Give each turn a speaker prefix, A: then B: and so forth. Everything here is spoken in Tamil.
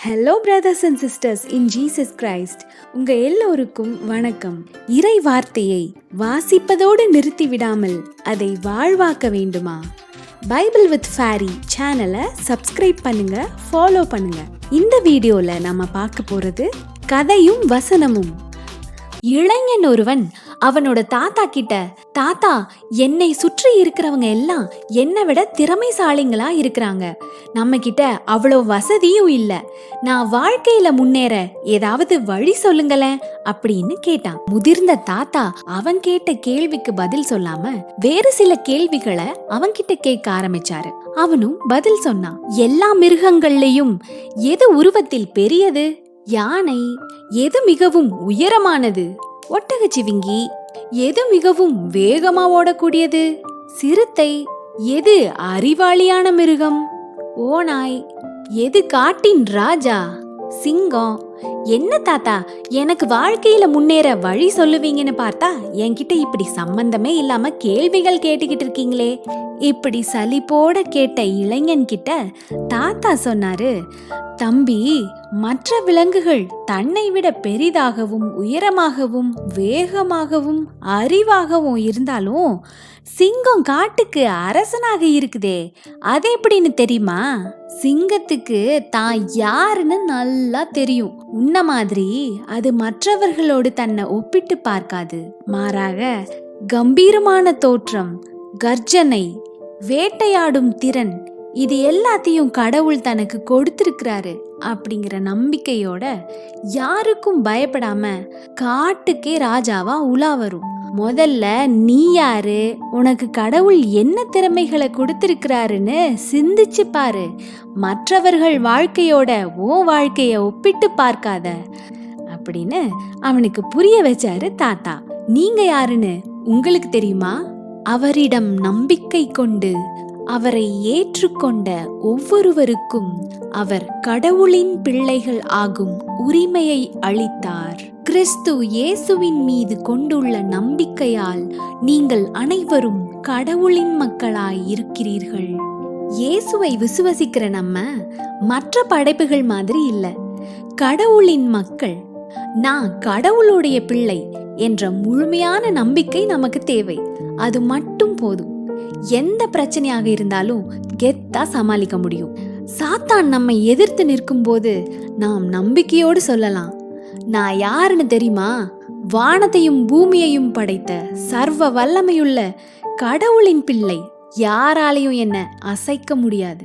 A: Hello brothers and sisters in Jesus Christ. உங்க எல்லோருக்கும் வணக்கம். இறை வார்த்தையை வாசிப்பதோடு நிறுத்தி விடாமல் அதை வாழ்வாக்க வேண்டுமா? பைபிள் வித் ஃபேரி சேனலை சப்ஸ்கிரைப் பண்ணுங்க, ஃபாலோ பண்ணுங்க. இந்த வீடியோல நம்ம பார்க்க போறது கதையும் வசனமும். இளைஞன் ஒருவன் அவனோட தாத்தா கிட்ட, தாத்தா, என்னை சுற்றி இருக்கிறவங்க எல்லாம் என்னை விட திறமைசாலிங்களா இருக்கிறாங்க, நம்ம கிட்ட அவ்வளோ வசதியும் இல்லை, நான் வாழ்க்கையில முன்னேற ஏதாவது வழி சொல்லுங்களேன் அப்படின்னு கேட்டான். முதிர்ந்த தாத்தா அவன் கேட்ட கேள்விக்கு பதில் சொல்லாம வேறு சில கேள்விகளை அவன்கிட்ட கேட்க ஆரம்பிச்சாரு. அவனும் பதில் சொன்னான். எல்லா மிருகங்கள்லயும் எது உருவத்தில் பெரியது? யானை. எது மிகவும் உயரமானது? ஒட்டகச்சிவிங்கி. எது மிகவும் வேகமா ஓடக்கூடியது? சிறுத்தை. எது அறிவாளியான மிருகம்? ஓநாய். எது காட்டின் ராஜா? சிங்கம். என்ன தாத்தா, எனக்கு வாழ்க்கையில முன்னேற வழி சொல்லுவீங்கன்னு பார்த்தா என்கிட்ட இப்படி சம்பந்தமே இல்லாம கேள்விகள் கேட்டுக்கிட்டு இருக்கீங்களே. இப்படி சலிப்போட கேட்ட இளைஞன் கிட்ட தாத்தா சொன்னாரு, தம்பி, மற்ற விலங்குகள் தன்னை விட பெரிதாகவும் உயரமாகவும் வேகமாகவும் அறிவாகவும் இருந்தாலும் சிங்கம் காட்டுக்கு அரசனாக இருக்குதே, அது எப்படின்னு தெரியுமா? சிங்கத்துக்கு தான் யாருன்னு நல்லா தெரியும். உன்ன மாதிரி அது மற்றவர்களோடு தன்னை ஒப்பிட்டு பார்க்காது. மாறாக கம்பீரமான தோற்றம், கர்ஜனை, வேட்டையாடும் திறன், இது எல்லாத்தையும் கடவுள் தனக்கு கொடுத்திருக்கிறாரு அப்படிங்கிற நம்பிக்கையோட யாருக்கும் பயப்படாம காட்டுக்கே ராஜாவா உலா வரும். முதல்ல நீ யாரு, உனக்கு கடவுள் என்ன திறமைகளை கொடுத்திருக்கிறாருன்னு சிந்திச்சு பாரு. மற்றவர்கள் வாழ்க்கையோட உன் வாழ்க்கைய ஒப்பிட்டு பார்க்காத அப்படின்னு அவனுக்கு புரிய வச்சாரு தாத்தா. நீங்க யாருன்னு உங்களுக்கு தெரியுமா? அவரிடம் நம்பிக்கை கொண்டு அவரை ஏற்றுக்கொண்ட ஒவ்வொருவருக்கும் அவர் கடவுளின் பிள்ளைகள் ஆகும் உரிமையை அளித்தார். கிறிஸ்து இயேசுவின் மீது கொண்டுள்ள நம்பிக்கையால் நீங்கள் அனைவரும் கடவுளின் மக்களாய் இருக்கிறீர்கள். இயேசுவை விசுவசிக்கிற நம்ம மற்ற படைப்புகள் மாதிரி இல்ல, கடவுளின் மக்கள். நான் கடவுளுடைய பிள்ளை என்ற முழுமையான நம்பிக்கை நமக்கு தேவை. அது மட்டும் போதும். எந்த பிரச்சனையாக இருந்தாலும் கெத்தா சமாளிக்க முடியும். சாத்தான் நம்மை எதிர்த்து நிற்கும் போது நாம் நம்பிக்கையோடு சொல்லலாம், நான் யாருன்னு தெரியுமா? வானத்தையும் பூமியையும் படைத்த சர்வ வல்லமையுள்ள கடவுளின் பிள்ளை. யாராலையும் என்ன அசைக்க முடியாது.